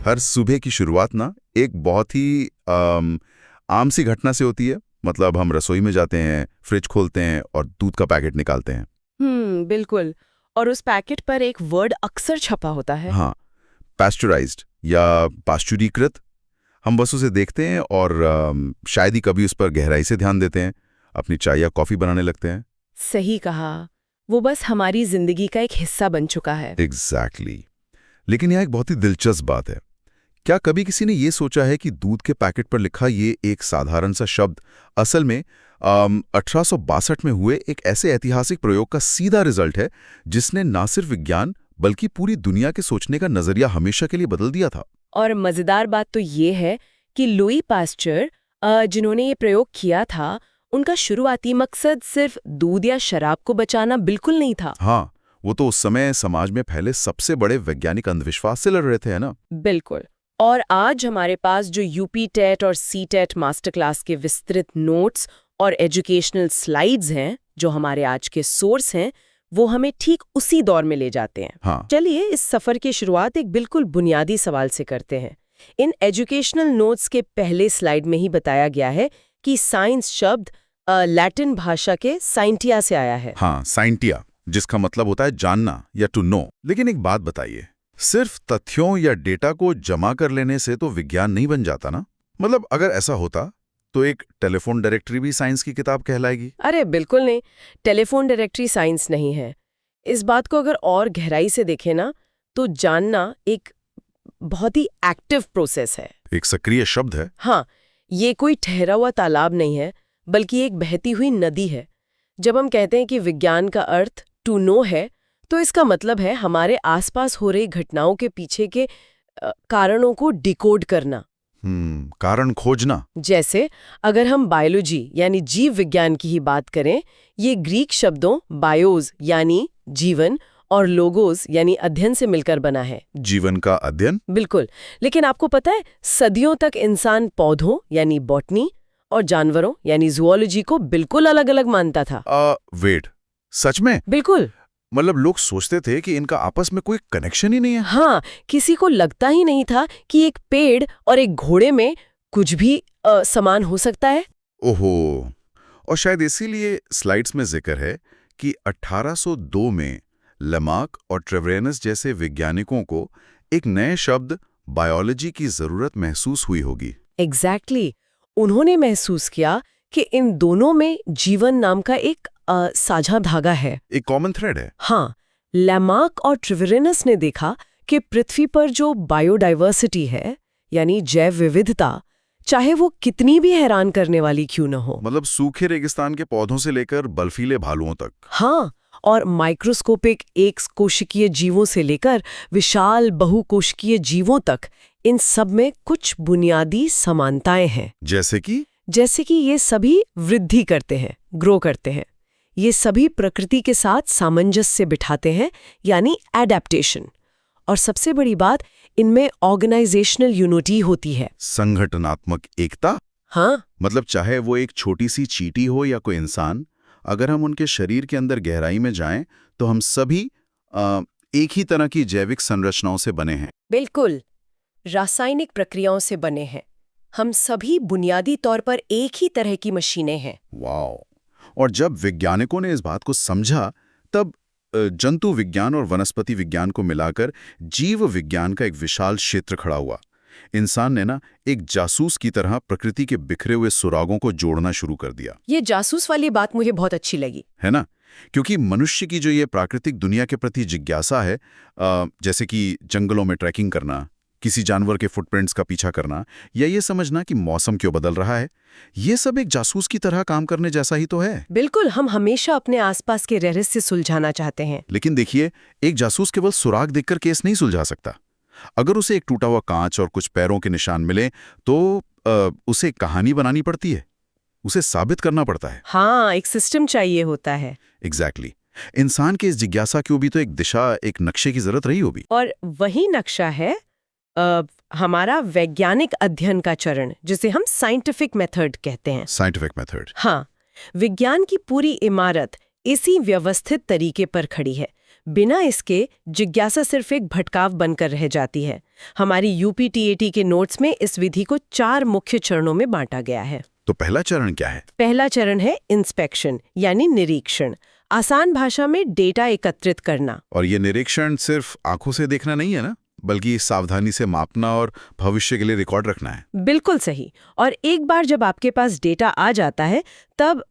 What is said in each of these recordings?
हर सुबह की शुरुआत ना एक बहुत ही आम सी घटना से होती है। मतलब हम रसोई में जाते हैं, फ्रिज खोलते हैं और दूध का पैकेट निकालते हैं। बिल्कुल। और उस पैकेट पर एक वर्ड अक्सर छपा होता है। हाँ, पास्चुराइज्ड या पाश्चुरीकृत। हम बस उसे देखते हैं और शायद ही कभी उस पर गहराई से ध्यान देते हैं, अपनी चाय या कॉफी बनाने लगते हैं। सही कहा। वो बस हमारी जिंदगी का एक हिस्सा बन चुका है। एग्जैक्टली। लेकिन यहाँ एक बहुत ही दिलचस्प बात है। क्या कभी किसी ने ये सोचा है कि दूध के पैकेट पर लिखा ये एक साधारण सा शब्द असल में 1862 में हुए एक ऐसे ऐतिहासिक प्रयोग का सीधा रिजल्ट है, जिसने ना सिर्फ विज्ञान बल्कि पूरी दुनिया के सोचने का नजरिया हमेशा के लिए बदल दिया था? और मजेदार बात तो ये है कि लुई पास्चर, जिन्होंने ये प्रयोग किया था, उनका शुरुआती मकसद सिर्फ दूध या शराब को बचाना बिल्कुल नहीं था। हाँ, वो तो उस समय समाज में फैले सबसे बड़े वैज्ञानिक अंधविश्वास से लड़ रहे थे, है ना? बिल्कुल। और आज हमारे पास जो यूपी टेट और सी टेट मास्टर क्लास के विस्तृत नोट्स और एजुकेशनल स्लाइड्स हैं, जो हमारे आज के सोर्स हैं, वो हमें ठीक उसी दौर में ले जाते हैं। हाँ। चलिए इस सफर की शुरुआत एक बिल्कुल बुनियादी सवाल से करते हैं। इन एजुकेशनल नोट्स के पहले स्लाइड में ही बताया गया है कि साइंस शब्द लैटिन भाषा के साइंटिया से आया है। हाँ, साइंटिया, जिसका मतलब होता है जानना या टू नो। लेकिन एक बात बताइए, सिर्फ तथ्यों या डेटा को जमा कर लेने से तो विज्ञान नहीं बन जाता ना? मतलब अगर ऐसा होता तो एक टेलीफोन डायरेक्टरी भी साइंस की किताब कहलाएगी? अरे बिल्कुल नहीं, टेलीफोन डायरेक्टरी साइंस नहीं है। इस बात को अगर और गहराई से देखें ना, तो जानना एक बहुत ही एक्टिव प्रोसेस है। एक सक्रिय शब्द है। हाँ, ये कोई ठहरा हुआ तालाब नहीं है, बल्कि एक बहती हुई नदी है। जब हम कहते हैं कि विज्ञान का अर्थ टू नो है, तो इसका मतलब है हमारे आसपास हो रही घटनाओं के पीछे के कारणों को डिकोड करना। कारण खोजना। जैसे अगर हम बायोलॉजी यानी जीव विज्ञान की ही बात करें, ये ग्रीक शब्दों बायोस यानी जीवन और लोगोस यानी अध्ययन से मिलकर बना है। जीवन का अध्ययन? बिल्कुल। लेकिन आपको पता है, सदियों तक इंसान पौधों यानी बॉटनी और जानवरों यानी जूलॉजी को बिल्कुल अलग अलग मानता था। वेट, सच में? बिल्कुल। मतलब लोग सोचते थे कि इनका आपस में कोई कनेक्शन ही नहीं है। हाँ, किसी को लगता ही नहीं था कि एक पेड़ और एक घोड़े में कुछ भी समान हो सकता है। ओहो। और शायद इसीलिए स्लाइड्स में जिक्र है कि 1802 में लेमार्क और ट्रेवेरनस जैसे वैज्ञानिकों को एक नए शब्द बायोलॉजी की जरूरत महसूस हुई होगी। एग्जैक्टली। उन्होंने महसूस किया कि इन दोनों में जीवन नाम का एक साझा धागा है, एक कॉमन थ्रेड है। हाँ, लेमार्क और ट्रेवेरनस ने देखा कि पृथ्वी पर जो बायोडाइवर्सिटी है, यानी जैव विविधता, चाहे वो कितनी भी हैरान करने वाली क्यों न हो, मतलब सूखे रेगिस्तान के पौधों से लेकर बर्फीले भालुओं तक। हाँ, और माइक्रोस्कोपिक एक कोशिकीय जीवों से लेकर विशाल बहुकोशिकीय जीवों तक, इन सब में कुछ बुनियादी समानताएं हैं। जैसे कि ये सभी वृद्धि करते हैं, ग्रो करते हैं। ये सभी प्रकृति के साथ सामंजस्य बिठाते हैं, यानी एडेप्टेशन। और सबसे बड़ी बात, इनमें ऑर्गेनाइजेशनल यूनिटी होती है, संगठनात्मक एकता। हाँ, मतलब चाहे वो एक छोटी सी चींटी हो या कोई इंसान, अगर हम उनके शरीर के अंदर गहराई में जाएं तो हम सभी एक ही तरह की जैविक संरचनाओं से बने हैं। बिल्कुल, रासायनिक प्रक्रियाओं से बने हैं। हम सभी बुनियादी तौर पर एक ही तरह की मशीनें हैं। वाओ। और जब वैज्ञानिकों ने इस बात को समझा, तब जंतु विज्ञान और वनस्पति विज्ञान को मिलाकर जीव विज्ञान का एक विशाल क्षेत्र खड़ा हुआ। इंसान ने ना एक जासूस की तरह प्रकृति के बिखरे हुए सुरागों को जोड़ना शुरू कर दिया। ये जासूस वाली बात मुझे बहुत अच्छी लगी, है ना? क्योंकि मनुष्य की जो ये प्राकृतिक दुनिया के प्रति जिज्ञासा है, जैसे कि जंगलों में ट्रैकिंग करना, किसी जानवर के फुटप्रिंट्स का पीछा करना, या ये समझना कि मौसम क्यों बदल रहा है, ये सब एक जासूस की तरह काम करने जैसा ही तो है। बिल्कुल, हम हमेशा अपने आसपास के रहस्य सुलझाना चाहते हैं। लेकिन देखिए, एक जासूस केवल सुराग देखकर केस नहीं सुलझा सकता। अगर उसे एक टूटा हुआ कांच और कुछ पैरों के निशान मिले तो उसे कहानी बनानी पड़ती है, उसे साबित करना पड़ता है। हाँ, एक सिस्टम चाहिए होता है। एग्जैक्टली। इंसान के इस जिज्ञासा की भी तो एक दिशा, एक नक्शे की जरूरत रही होगी। और वही नक्शा है हमारा वैज्ञानिक अध्ययन का चरण, जिसे हम साइंटिफिक मेथड कहते हैं। Scientific method. हाँ, विज्ञान की पूरी इमारत इसी व्यवस्थित तरीके पर खड़ी है। बिना इसके जिज्ञासा सिर्फ एक भटकाव बनकर रह जाती है। हमारी यूपीटीएटी के नोट्स में इस विधि को 4 मुख्य चरणों में बांटा गया है। तो पहला चरण क्या है? पहला चरण है इंस्पेक्शन यानी निरीक्षण। आसान भाषा में डेटा एकत्रित करना। और ये निरीक्षण सिर्फ आंखों से देखना नहीं है ना, बल्कि सावधानी से मापना और भविष्य के लिए रिकॉर्ड रखना है। बिल्कुल सही। और एक बार जब आपके पास डेटा आ जाता है तब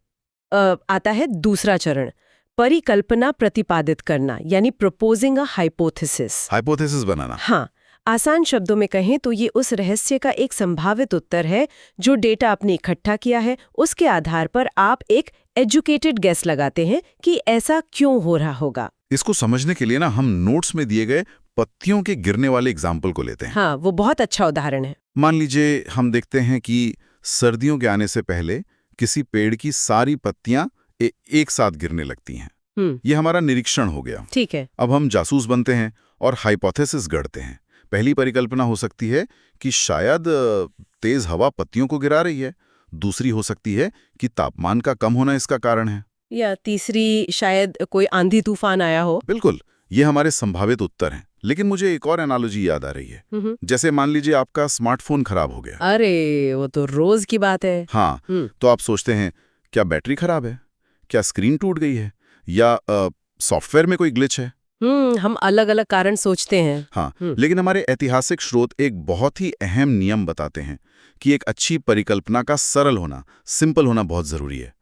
आता है दूसरा चरण, परिकल्पना प्रतिपादित करना यानी प्रपोजिंग अ हाइपोथेसिस। हाइपोथेसिस बनाना। हाँ, आसान शब्दों में कहें तो ये उस रहस्य का एक संभावित उत्तर है जो डेटा आपने इकट्ठा किया है। उसके आधार पर आप एक एजुकेटेड गेस लगाते हैं कि ऐसा क्यों हो रहा होगा। इसको समझने के लिए ना हम नोट्स में दिए गए पत्तियों के गिरने वाले एग्जाम्पल को लेते हैं। हाँ, वो बहुत अच्छा उदाहरण है। मान लीजिए हम देखते हैं कि सर्दियों के आने से पहले किसी पेड़ की सारी पत्तियां एक साथ गिरने लगती हैं। ये हमारा निरीक्षण हो गया। ठीक है। अब हम जासूस बनते हैं और हाइपोथेसिस गढ़ते हैं। पहली परिकल्पना हो सकती है कि शायद तेज हवा पत्तियों को गिरा रही है। दूसरी हो सकती है कि तापमान का कम होना इसका कारण है। या तीसरी शायद कोई आंधी तूफान आया हो। बिल्कुल, ये हमारे संभावित उत्तर हैं। लेकिन मुझे एक और एनालॉजी याद आ रही है। जैसे मान लीजिए आपका स्मार्टफोन खराब हो गया। अरे, वो तो रोज की बात है। हाँ, तो आप सोचते हैं क्या बैटरी खराब है, क्या स्क्रीन टूट गई है, या सॉफ्टवेयर में कोई ग्लिच है। हम अलग अलग कारण सोचते हैं। हाँ, लेकिन हमारे ऐतिहासिक स्रोत एक बहुत ही अहम नियम बताते हैं कि एक अच्छी परिकल्पना का सरल होना, सिंपल होना बहुत जरूरी है।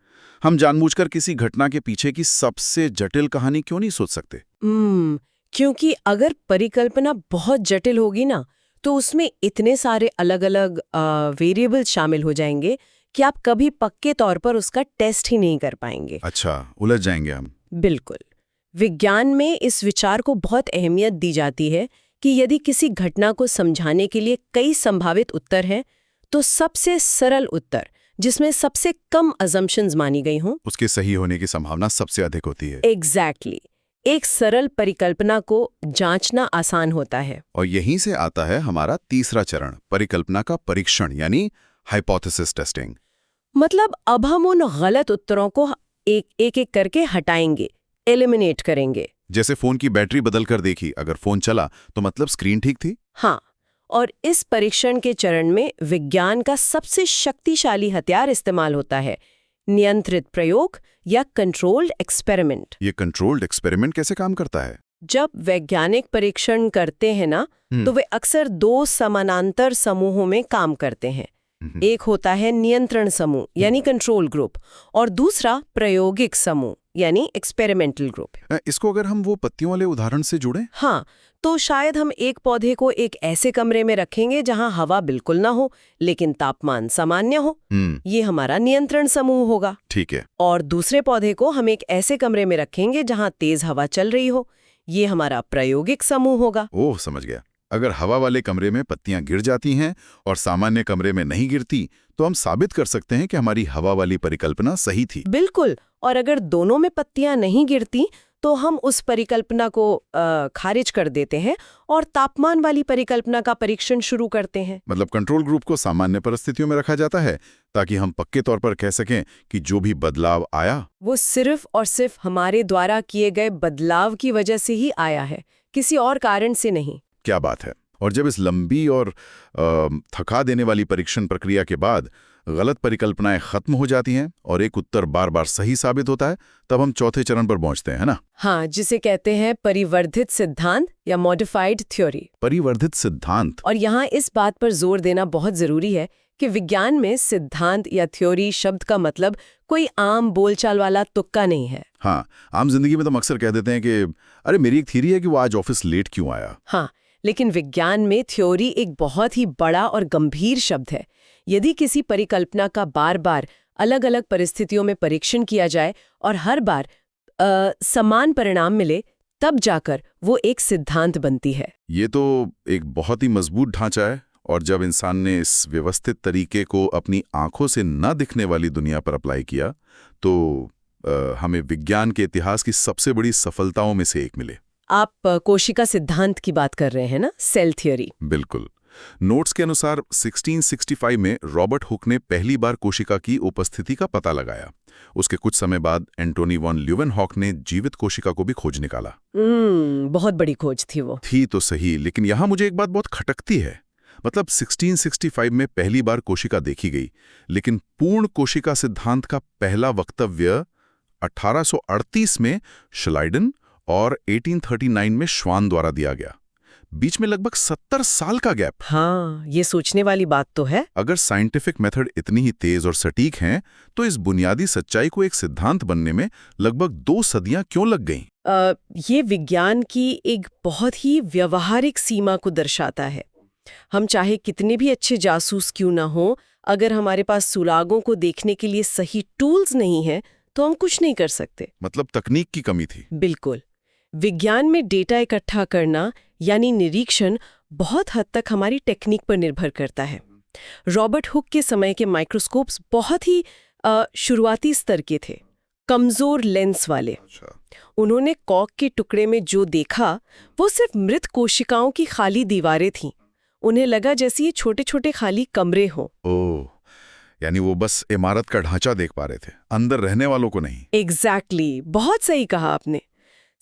हम जानबूझकर किसी घटना के पीछे की सबसे जटिल कहानी क्यों नहीं सोच सकते? क्योंकि अगर परिकल्पना बहुत जटिल होगी ना, तो उसमें इतने सारे अलग अलग वेरिएबल शामिल हो जाएंगे कि आप कभी पक्के तौर पर उसका टेस्ट ही नहीं कर पाएंगे। अच्छा, उलझ जाएंगे हम। बिल्कुल। विज्ञान में इस विचार को बहुत अहमियत दी जाती है कि यदि किसी घटना को समझाने के लिए कई संभावित उत्तर हैं, तो सबसे सरल उत्तर जिसमें सबसे कम अजम्पशंस मानी गई हों, उसके सही होने की संभावना सबसे अधिक होती है। एग्जैक्टली। एक सरल परिकल्पना को जांचना आसान होता है। और यहीं से आता है हमारा तीसरा चरण, परिकल्पना का परीक्षण यानी हाइपोथेसिस टेस्टिंग। मतलब अब हम उन गलत उत्तरों को एक एक करके हटाएंगे, एलिमिनेट करेंगे। जैसे फोन की बैटरी बदल कर देखी, अगर फोन चला तो मतलब स्क्रीन ठीक थी। हाँ, और इस परीक्षण के चरण में विज्ञान का सबसे शक्तिशाली हथियार इस्तेमाल होता है, नियंत्रित प्रयोग या कंट्रोल्ड एक्सपेरिमेंट। ये कंट्रोल्ड एक्सपेरिमेंट कैसे काम करता है? जब वैज्ञानिक परीक्षण करते हैं ना, तो वे अक्सर 2 समानांतर समूहों में काम करते हैं। एक होता है नियंत्रण समूह यानी कंट्रोल ग्रुप, और दूसरा प्रायोगिक समूह यानी एक्सपेरिमेंटल ग्रुप। इसको अगर हम वो पत्तियों वाले उदाहरण से जुड़ें? हाँ, तो शायद हम एक पौधे को एक ऐसे कमरे में रखेंगे जहां हवा बिल्कुल ना हो लेकिन तापमान सामान्य हो। ये हमारा नियंत्रण समूह होगा। ठीक है। और दूसरे पौधे को हम एक ऐसे कमरे में रखेंगे जहां तेज हवा चल रही हो। ये हमारा प्रायोगिक समूह होगा। ओह, समझ गया। अगर हवा वाले कमरे में पत्तियां गिर जाती हैं और सामान्य कमरे में नहीं गिरती, तो हम साबित कर सकते हैं कि हमारी हवा वाली परिकल्पना सही थी। बिल्कुल। और अगर दोनों में पत्तियां नहीं गिरती तो हम उस परिकल्पना को खारिज कर देते हैं और तापमान वाली परिकल्पना का परीक्षण शुरू करते हैं। मतलब कंट्रोल ग्रुप को सामान्य परिस्थितियों में रखा जाता है ताकि हम पक्के तौर पर कह सकें कि जो भी बदलाव आया वो सिर्फ और सिर्फ हमारे द्वारा किए गए बदलाव की वजह से ही आया है, किसी और कारण से नहीं। क्या बात है। और जब इस लंबी और थका देने वाली परीक्षण प्रक्रिया के बाद गलत परिकल्पनाएं खत्म हो जाती हैं और एक उत्तर बार बार सही साबित होता है, तब हम चौथे चरण पर पहुंचते हैं, है ना? हाँ, जिसे कहते हैं परिवर्धित सिद्धांत या मॉडिफाइड थ्योरी। परिवर्धित सिद्धांत। और यहाँ इस बात पर जोर देना बहुत जरूरी है कि विज्ञान में सिद्धांत या थ्योरी शब्द का मतलब कोई आम बोलचाल वाला तुक्का नहीं है। हाँ, आम जिंदगी में तो हम अक्सर कह देते हैं कि अरे मेरी एक थ्योरी है कि वो आज ऑफिस लेट क्यों आया। हाँ, लेकिन विज्ञान में थ्योरी एक बहुत ही बड़ा और गंभीर शब्द है। यदि किसी परिकल्पना का बार बार अलग अलग परिस्थितियों में परीक्षण किया जाए और हर बार समान परिणाम मिले, तब जाकर वो एक सिद्धांत बनती है। ये तो एक बहुत ही मजबूत ढांचा है, और जब इंसान ने इस व्यवस्थित तरीके को अपनी आंखों से न दिखने वाली दुनिया पर अप्लाई किया, तो हमें विज्ञान के इतिहास की सबसे बड़ी सफलताओं में से एक मिले। आप कोशिका सिद्धांत की बात कर रहे हैं ना, सेल थ्योरी। बिल्कुल। नोट्स के अनुसार 1665 में रॉबर्ट हुक ने पहली बार कोशिका की उपस्थिति का पता लगाया। उसके कुछ समय बाद एंटोनी वॉन ल्यूवेनहॉक ने जीवित कोशिका को भी खोज निकाला। बहुत बड़ी खोज थी वो। थी तो सही, लेकिन यहां मुझे एक बात बहुत खटकती है। मतलब 1665 में पहली बार कोशिका देखी गई, लेकिन पूर्ण कोशिका सिद्धांत का पहला वक्तव्य 1838 में श्लाइडन और 1839 में श्वान द्वारा दिया गया। बीच में लगभग 70 साल का गैप। हाँ, ये सोचने वाली बात तो है। अगर साइंटिफिक मेथड इतनी ही तेज और सटीक हैं, तो इस बुनियादी सच्चाई को एक सिद्धांत बनने में लगभग 2 सदियां क्यों लग गईं? ये विज्ञान की एक बहुत ही व्यवहारिक सीमा को दर्शाता है। हम चाहे कितने भी अच्छे जासूस क्यों ना हो, अगर हमारे पास सुरागों को देखने के लिए सही टूल्स नहीं है, तो हम कुछ नहीं कर सकते। मतलब तकनीक की कमी थी। बिल्कुल। विज्ञान में डेटा इकट्ठा करना यानी निरीक्षण बहुत हद तक हमारी टेक्निक पर निर्भर करता है। रॉबर्ट हुक के समय के माइक्रोस्कोप्स बहुत ही शुरुआती स्तर के थे, कमजोर लेंस वाले। उन्होंने कॉर्क के टुकड़े में जो देखा वो सिर्फ मृत कोशिकाओं की खाली दीवारें थीं। उन्हें लगा जैसे ये छोटे छोटे खाली कमरे हों। ओह, यानी वो बस इमारत का ढांचा देख पा रहे थे, अंदर रहने वालों को नहीं। एग्जैक्टली, बहुत सही कहा आपने।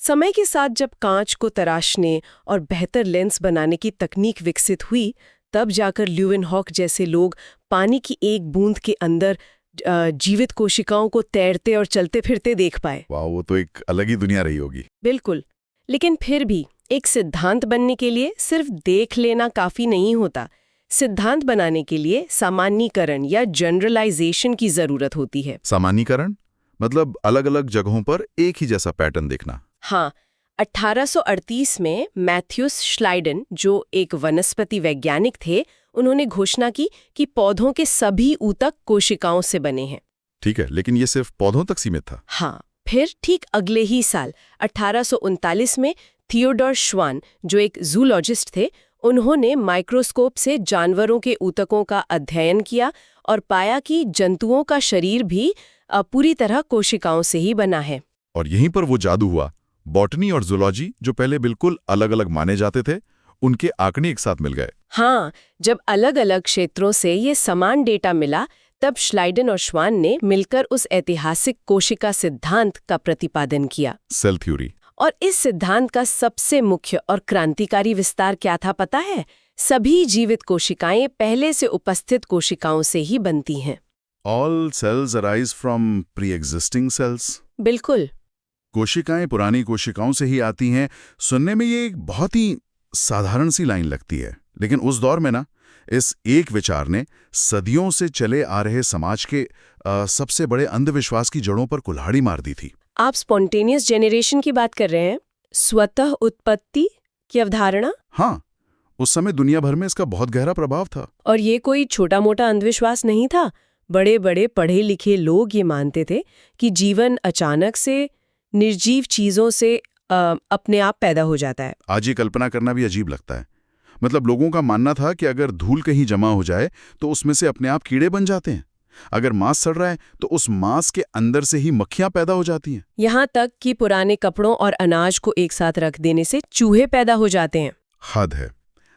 समय के साथ जब कांच को तराशने और बेहतर लेंस बनाने की तकनीक विकसित हुई, तब जाकर ल्यूवेनहॉक जैसे लोग पानी की एक बूंद के अंदर जीवित कोशिकाओं को तैरते और चलते फिरते देख पाए। वाह, वो तो एक अलग ही दुनिया रही होगी। बिल्कुल। लेकिन फिर भी एक सिद्धांत बनने के लिए सिर्फ देख लेना काफी नहीं होता। सिद्धांत बनाने के लिए सामान्यीकरण या जनरलाइजेशन की जरूरत होती है। सामान्यीकरण मतलब अलग अलग जगहों पर एक ही जैसा पैटर्न देखना। हाँ, 1838 में मैथ्यूस श्लाइडन, जो एक वनस्पति वैज्ञानिक थे, उन्होंने घोषणा की कि पौधों के सभी ऊतक कोशिकाओं से बने हैं। ठीक है, लेकिन ये सिर्फ पौधों तक सीमित था। हाँ, फिर ठीक अगले ही साल 1839 में थियोडोर श्वान, जो एक जूलॉजिस्ट थे, उन्होंने माइक्रोस्कोप से जानवरों के ऊतकों का अध्ययन किया और पाया कि जंतुओं का शरीर भी पूरी तरह कोशिकाओं से ही बना है। और यहीं पर वो जादू हुआ। बॉटनी और जूलॉजी, जो पहले बिल्कुल अलग अलग माने जाते थे, उनके आंकड़े एक साथ मिल गए। हाँ, जब अलग अलग क्षेत्रों से ये समान डेटा मिला, तब श्लाइडन और श्वान ने मिलकर उस ऐतिहासिक कोशिका सिद्धांत का प्रतिपादन किया, सेल थ्योरी। और इस सिद्धांत का सबसे मुख्य और क्रांतिकारी विस्तार क्या था पता है? सभी जीवित कोशिकाएं पहले से उपस्थित कोशिकाओं से ही बनती हैं। All cells arise from pre-existing cells। बिल्कुल। कोशिकाएं पुरानी कोशिकाओं से ही आती हैं। सुनने में ये एक बहुत ही साधारण सी लाइन लगती है, लेकिन उस दौर में ना, इस एक विचार ने सदियों से चले आ रहे समाज के सबसे बड़े अंधविश्वास की जड़ों पर कुल्हाड़ी मार दी थी। आप स्पॉन्टेनियस जेनरेशन की बात कर रहे हैं? स्वतः उत्पत्ति की अवधारणा? हाँ, उस समय दुनिया भर में इसका बहुत गहरा प्रभाव था। और ये कोई छोटा मोटा अंधविश्वास नहीं था। बड़े बड़े पढ़े लिखे लोग ये मानते थे कि जीवन अचानक से निर्जीव चीजों से अपने आप पैदा हो जाता है। आज ये कल्पना करना भी अजीब लगता है। मतलब लोगों का मानना था कि अगर धूल कहीं जमा हो जाए तो उसमें से अपने आप कीड़े बन जाते हैं। अगर मांस सड़ रहा है तो उस मांस के अंदर से ही मक्खियां पैदा हो जाती हैं। यहाँ तक कि पुराने कपड़ों और अनाज को एक साथ रख देने से चूहे पैदा हो जाते हैं। हद है।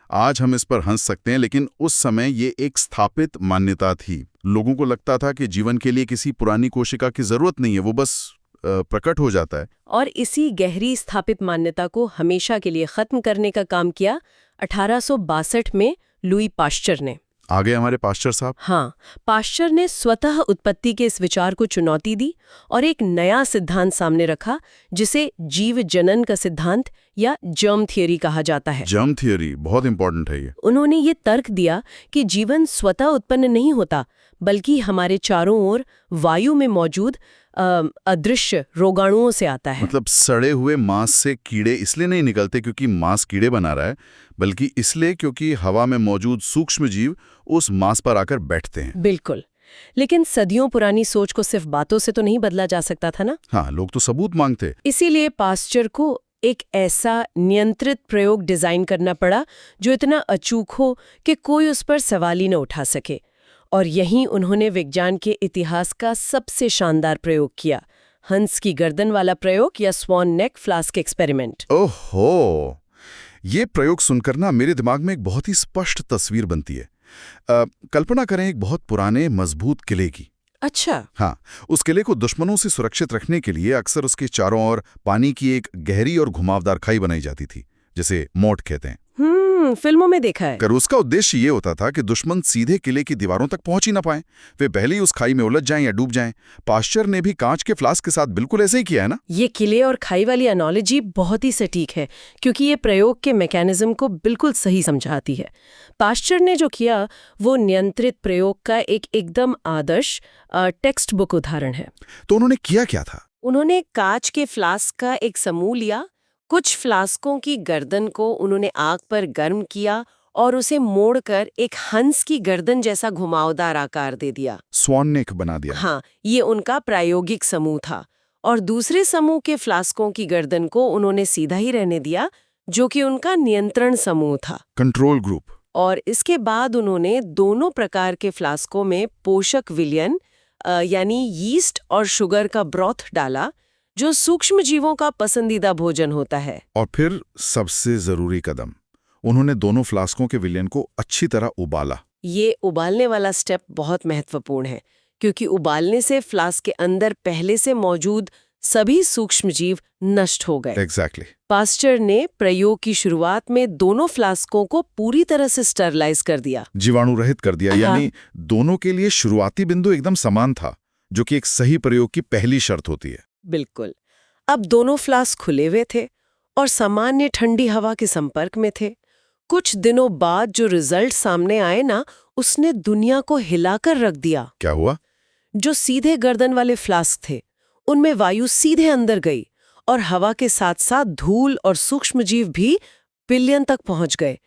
आज हम इस पर हंस सकते हैं, लेकिन उस समय ये एक स्थापित मान्यता थी। लोगों को लगता था कि जीवन के लिए किसी पुरानी कोशिका की जरूरत नहीं है, वो बस प्रकट हो जाता है। और इसी गहरी स्थापित मान्यता को हमेशा के लिए खत्म करने का काम किया 1862 में लुई पाश्चर ने। आगे हमारे पाश्चर साहब। हाँ, पाश्चर ने स्वतः उत्पत्ति के इस विचार को चुनौती दी और एक नया सिद्धांत सामने रखा, जिसे जीव जनन का सिद्धांत या जर्म थियरी कहा जाता है। जर्म थियरी बहुत इंपॉर्टेंट है ये। उन्होंने ये तर्क दिया कि जीवन स्वतः उत्पन्न नहीं होता, बल्कि हमारे चारों ओर वायु में मौजूद अदृश्य रोगाणुओं से आता है। मतलब सड़े हुए मांस से कीड़े इसलिए नहीं निकलते क्योंकि मांस कीड़े बना रहा है, बल्कि इसलिए क्योंकि हवा में मौजूद सूक्ष्म जीव उस मांस पर आकर बैठते हैं। बिल्कुल। लेकिन सदियों पुरानी सोच को सिर्फ बातों से तो नहीं बदला जा सकता था ना। हाँ, लोग तो सबूत मांगते। इसीलिए पाश्चर को एक ऐसा नियंत्रित प्रयोग डिजाइन करना पड़ा जो इतना अचूक हो कि कोई उस पर सवाल ही न उठा सके। और यहीं उन्होंने विज्ञान के इतिहास का सबसे शानदार प्रयोग किया, हंस की गर्दन वाला प्रयोग या स्वॉन नेक फ्लास्क एक्सपेरिमेंट। ओहो, ये प्रयोग सुनकर ना मेरे दिमाग में एक बहुत ही स्पष्ट तस्वीर बनती है। कल्पना करें एक बहुत पुराने मजबूत किले की। अच्छा। हाँ, उस किले को दुश्मनों से सुरक्षित रखने के लिए अक्सर उसके चारों ओर पानी की एक गहरी और घुमावदार खाई बनाई जाती थी, जिसे मोट कहते हैं। फिल्मों में देखा है। कर उसका उद्देश्य ये होता था कि दुश्मन सीधे किले की दीवारों तक पहुंच ही ना पाए, वे पहले ही उस खाई में उलझ जाएं या डूब जाएं। पास्चर ने भी कांच के फ्लास्क के साथ बिल्कुल ऐसे ही किया है ना। ये किले और खाई वाली एनालॉजी बहुत ही सटीक है, क्योंकि ये प्रयोग के मैकेनिज्म को बिल्कुल सही समझाती है। पास्चर ने जो किया वो नियंत्रित प्रयोग का एक एकदम आदर्श टेक्स्ट बुक उदाहरण है। तो उन्होंने किया क्या था? उन्होंने कांच के फ्लास्क का एक समूह लिया, कुछ फ्लास्कों की गर्दन को उन्होंने आग पर गर्म किया और उसे मोड़कर एक हंस की गर्दन जैसा घुमावदार आकार दे दिया। स्वान नेक बना दिया। हाँ, ये उनका प्रायोगिक समूह था। और दूसरे समूह के फ्लास्कों की गर्दन को उन्होंने सीधा ही रहने दिया, जो कि उनका नियंत्रण समूह था, कंट्रोल ग्रुप। और इसके बाद उन्होंने दोनों प्रकार के फ्लास्कों में पोषक विलयन यानी यीस्ट और शुगर का ब्रॉथ डाला, जो सूक्ष्म जीवों का पसंदीदा भोजन होता है। और फिर सबसे जरूरी कदम, उन्होंने दोनों फ्लास्कों के विलयन को अच्छी तरह उबाला। ये उबालने वाला स्टेप बहुत महत्वपूर्ण है, क्योंकि उबालने से फ्लास्क के अंदर पहले से मौजूद सभी सूक्ष्म जीव नष्ट हो गए। एग्जैक्टली। पास्चर ने प्रयोग की शुरुआत में दोनों फ्लास्कों को पूरी तरह से स्टरलाइज कर दिया, जीवाणु रहित कर दिया। यानी दोनों के लिए शुरुआती बिंदु एकदम समान था, जो कि एक सही प्रयोग की पहली शर्त होती है। बिल्कुल। अब दोनों फ्लास्क खुले हुए थे और सामान्य ठंडी हवा के संपर्क में थे। कुछ दिनों बाद जो रिजल्ट सामने आए ना, उसने दुनिया को हिलाकर रख दिया। क्या हुआ? जो सीधे गर्दन वाले फ्लास्क थे, उनमें वायु सीधे अंदर गई और हवा के साथ साथ धूल और सूक्ष्मजीव भी विलयन तक पहुंच गए।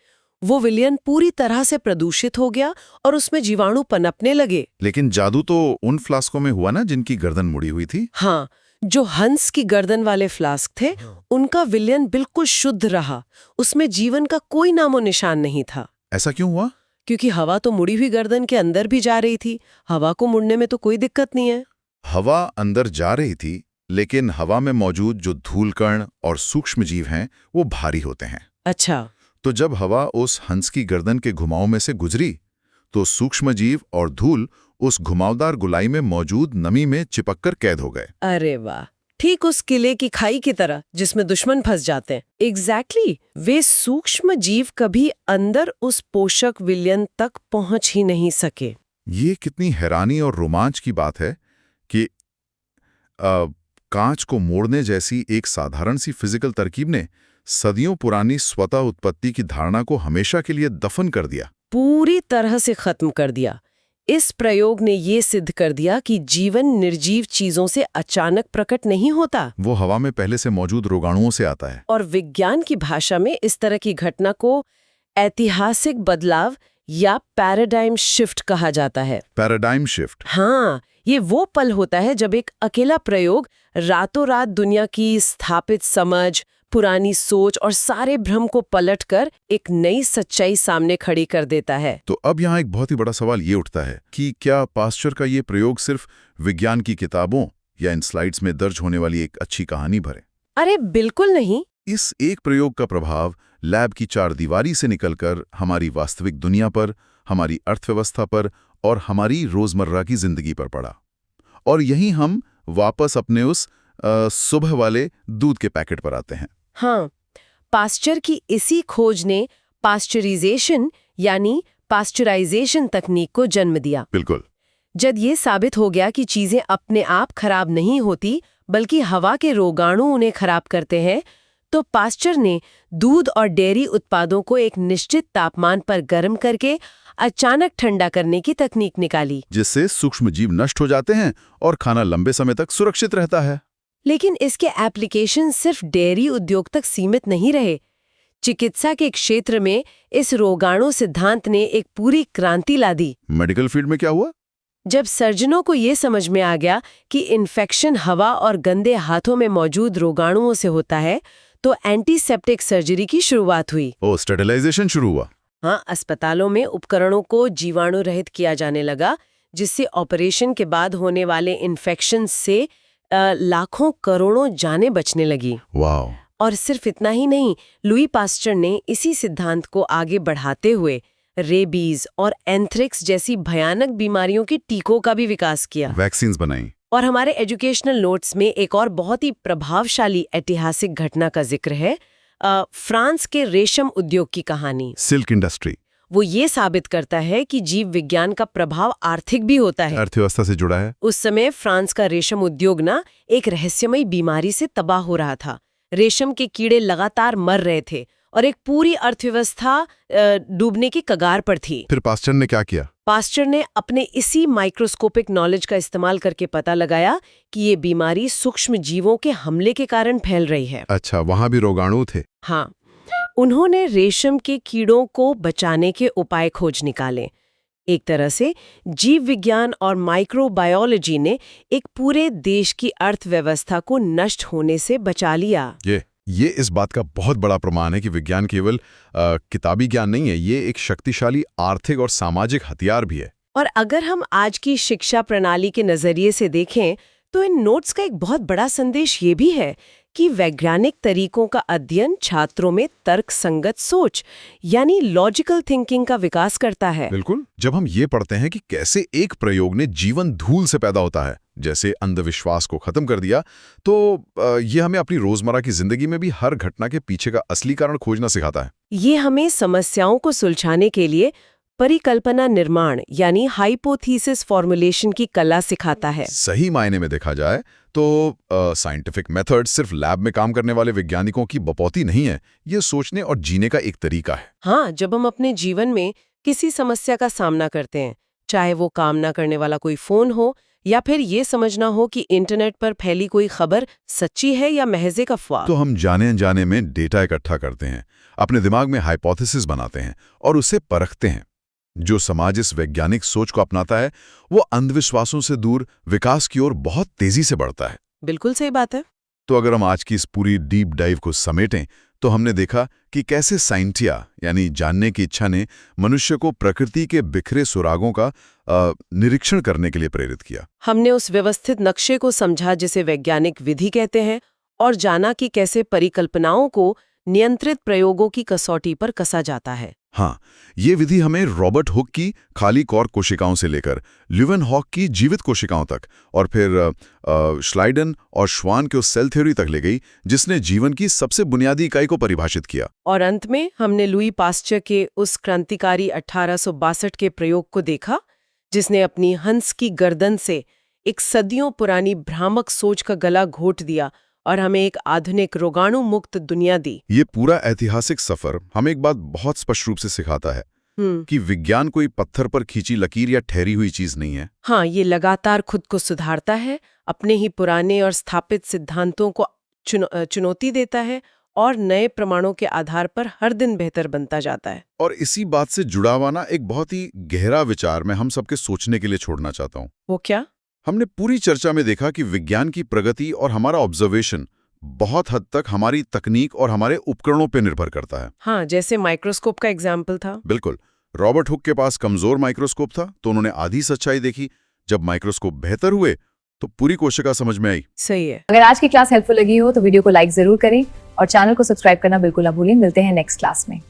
वो विलयन पूरी तरह से प्रदूषित हो गया और उसमें जीवाणु पनपने लगे। लेकिन जादू तो उन फ्लास्कों में हुआ ना जिनकी गर्दन मुड़ी हुई थी। हाँ, जो हंस की गर्दन वाले फ्लास्क थे, उनका विलयन बिल्कुल शुद्ध रहा। उसमें जीवन का कोई नामो निशान नहीं था। ऐसा क्यों हुआ? क्योंकि हवा तो मुड़ी हुई गर्दन के अंदर भी जा रही थी। हवा को मुड़ने में तो कोई दिक्कत नहीं है। हवा अंदर जा रही थी, लेकिन हवा में मौजूद जो धूलकण और सूक्ष्म जीव हैं, वो भारी होते हैं। अच्छा। तो जब हवा उस हंस की गर्दन के घुमाव में से गुजरी, तो सूक्ष्म जीव और धूल उस घुमावदार गुलाई में मौजूद नमी में चिपककर कैद हो गए। अरे वाह, ठीक उस किले की खाई की तरह जिसमें दुश्मन फंस जाते हैं। एग्जैक्टली। वे सूक्ष्म जीव कभी अंदर उस पोषक विलयन तक पहुंच ही नहीं सके। ये कितनी हैरानी और रोमांच की बात है कि कांच को मोड़ने जैसी एक साधारण सी फिजिकल तरकीब ने सदियों पुरानी स्वतः उत्पत्ति की धारणा को हमेशा के लिए दफन कर दिया, पूरी तरह से खत्म कर दिया। इस प्रयोग ने ये सिद्ध कर दिया कि जीवन निर्जीव चीजों से अचानक प्रकट नहीं होता, वो हवा में पहले से मौजूद रोगाणुओं से आता है। और विज्ञान की भाषा में इस तरह की घटना को ऐतिहासिक बदलाव या पैराडाइम शिफ्ट कहा जाता है। Paradigm shift. हाँ, ये वो पल होता है जब एक अकेला प्रयोग रातों रात दुनिया की स्थापित समझ, पुरानी सोच और सारे भ्रम को पलटकर एक नई सच्चाई सामने खड़ी कर देता है। तो अब यहाँ एक बहुत ही बड़ा सवाल ये उठता है कि क्या पास्चर का ये प्रयोग सिर्फ विज्ञान की किताबों या इन स्लाइड्स में दर्ज होने वाली एक अच्छी कहानी भरे? अरे बिल्कुल नहीं। इस एक प्रयोग का प्रभाव लैब की चारदीवारी से निकलकर हमारी वास्तविक दुनिया पर, हमारी अर्थव्यवस्था पर और हमारी रोजमर्रा की जिंदगी पर पड़ा। और यहीं हम वापस अपने उस सुबह वाले दूध के पैकेट पर आते हैं। हाँ, पास्चर की इसी खोज ने पास्चराइजेशन यानी पास्चराइजेशन तकनीक को जन्म दिया। बिल्कुल। जब ये साबित हो गया कि चीजें अपने आप खराब नहीं होती, बल्कि हवा के रोगाणु उन्हें खराब करते हैं, तो पास्चर ने दूध और डेयरी उत्पादों को एक निश्चित तापमान पर गर्म करके अचानक ठंडा करने की तकनीक निकाली, जिससे सूक्ष्म जीव नष्ट हो जाते हैं और खाना लंबे समय तक सुरक्षित रहता है। लेकिन इसके एप्लीकेशन सिर्फ डेयरी उद्योग तक सीमित नहीं रहे। चिकित्सा के क्षेत्र में इस रोगाणु सिद्धांत ने एक पूरी क्रांति ला दी। मेडिकल फील्ड में क्या हुआ? जब सर्जनों को ये समझ में आ गया कि इन्फेक्शन हवा और गंदे हाथों में मौजूद रोगाणुओं से होता है, तो एंटीसेप्टिक सर्जरी की शुरुआत हुई। स्टेरिलाइजेशन शुरू हुआ। हाँ, अस्पतालों में उपकरणों को जीवाणु रहित किया जाने लगा, जिससे ऑपरेशन के बाद होने वाले इन्फेक्शन से लाखों करोड़ों जानें बचने लगी। वाह। और सिर्फ इतना ही नहीं, लुई पास्चर ने इसी सिद्धांत को आगे बढ़ाते हुए रेबीज और एंथ्रेक्स जैसी भयानक बीमारियों के टीकों का भी विकास किया, वैक्सीन्स बनाई। और हमारे एजुकेशनल नोट्स में एक और बहुत ही प्रभावशाली ऐतिहासिक घटना का जिक्र है, फ्रांस के रेशम उद्योग की कहानी। Silk industry. वो ये साबित करता है कि जीव विज्ञान का प्रभाव आर्थिक भी होता है। अर्थव्यवस्था से जुड़ा है। उस समय फ्रांस का रेशम उद्योग ना एक रहस्यमयी बीमारी से तबाह हो रहा था। रेशम के कीड़े लगातार मर रहे थे और एक पूरी अर्थव्यवस्था डूबने की कगार पर थी। फिर पास्चर ने क्या किया? पास्चर ने अपने इसी माइक्रोस्कोपिक नॉलेज का इस्तेमाल करके पता लगाया कि ये बीमारी सूक्ष्म जीवों के हमले के कारण फैल रही है। अच्छा, वहां भी रोगाणु थे। हाँ, उन्होंने रेशम के कीड़ों को बचाने के उपाय खोज निकाले। एक तरह से जीव विज्ञान और माइक्रोबायोलॉजी ने एक पूरे देश की अर्थव्यवस्था को नष्ट होने से बचा लिया। ये इस बात का बहुत बड़ा प्रमाण है कि विज्ञान केवल किताबी ज्ञान नहीं है, ये एक शक्तिशाली आर्थिक और सामाजिक हथियार भी है। और अगर हम आज की शिक्षा प्रणाली के नजरिए से देखें तो इन नोट्स का एक बहुत बड़ा संदेश ये भी है कि वैज्ञानिक तरीकों का अध्ययन छात्रों में तर्क संगत सोच यानी लॉजिकल थिंकिंग का विकास करता है। बिल्कुल। जब हम ये पढ़ते हैं कि कैसे एक प्रयोग ने जीवन धूल से पैदा होता है, जैसे अंधविश्वास को खत्म कर दिया, तो ये हमें अपनी रोजमर्रा की जिंदगी में भी हर घटना के पीछे का असली कारण खोजना सिखाता है। ये हमें समस्याओं को सुलझाने के लिए परिकल्पना निर्माण यानी हाइपोथेसिस फॉर्मुलेशन की कला सिखाता है। सही मायने में देखा जाए तो साइंटिफिक मेथड सिर्फ लैब में काम करने वाले वैज्ञानिकों की बपौती नहीं है, ये सोचने और जीने का एक तरीका है। हाँ, जब हम अपने जीवन में किसी समस्या का सामना करते हैं, चाहे वो काम ना करने वाला कोई फोन हो या फिर ये समझना हो कि इंटरनेट पर फैली कोई खबर सच्ची है या महज एक अफवाह, तो हम जाने अनजाने में डेटा इकट्ठा करते हैं, अपने दिमाग में हाइपोथेसिस बनाते हैं और उसे परखते हैं। जो समाज इस वैज्ञानिक सोच को अपनाता है वो अंधविश्वासों से दूर विकास की ओर बहुत तेजी से बढ़ता है। बिल्कुल सही बात है। तो अगर हम आज की इस पूरी डीप डाइव को समेटें तो हमने देखा कि कैसे साइंटिया यानी जानने की इच्छा ने मनुष्य को प्रकृति के बिखरे सुरागों का निरीक्षण करने के लिए प्रेरित किया। हमने उस व्यवस्थित नक्शे को समझा जिसे वैज्ञानिक विधि कहते हैं और जाना कि कैसे परिकल्पनाओं को नियंत्रित प्रयोगों की कसौटी पर कसा जाता है। हाँ, ये विधि हमें रॉबर्ट हुक की खाली कॉर्क कोशिकाओं से लेकर ल्यूवेनहॉक की जीवित कोशिकाओं तक और फिर श्लाइडन और श्वान के उस सेल थ्योरी तक ले गई जिसने जीवन की सबसे बुनियादी इकाई को परिभाषित किया। और अंत में हमने लुई पास्चर के उस क्रांतिकारी 1862 के प्रयोग को देखा जिसने अपनी हंस की गर्दन से एक सदियों पुरानी भ्रामक सोच का गला घोट दिया और हमें एक आधुनिक रोगाणु मुक्त दुनिया दी। ये पूरा ऐतिहासिक सफर हमें एक बात बहुत स्पष्ट रूप से सिखाता है कि विज्ञान कोई पत्थर पर खींची लकीर या ठहरी हुई चीज नहीं है। हाँ, ये लगातार खुद को सुधारता है, अपने ही पुराने और स्थापित सिद्धांतों को चुनौती देता है और नए प्रमाणों के आधार पर हर दिन बेहतर बनता जाता है। और इसी बात से जुड़ा हुआ ना एक बहुत ही गहरा विचार मैं हम सबके सोचने के लिए छोड़ना चाहता हूँ। वो क्या? हमने पूरी चर्चा में देखा कि विज्ञान की प्रगति और हमारा ऑब्जर्वेशन बहुत हद तक हमारी तकनीक और हमारे उपकरणों पर निर्भर करता है। हाँ, जैसे माइक्रोस्कोप का एग्जाम्पल था। बिल्कुल। रॉबर्ट हुक के पास कमजोर माइक्रोस्कोप था तो उन्होंने आधी सच्चाई देखी। जब माइक्रोस्कोप बेहतर हुए तो पूरी कोशिका समझ में आई। सही है। अगर आज की क्लास हेल्पफुल लगी हो तो वीडियो को लाइक जरूर करें और चैनल को सब्सक्राइब करना बिल्कुल ना भूलें। मिलते हैं नेक्स्ट क्लास में।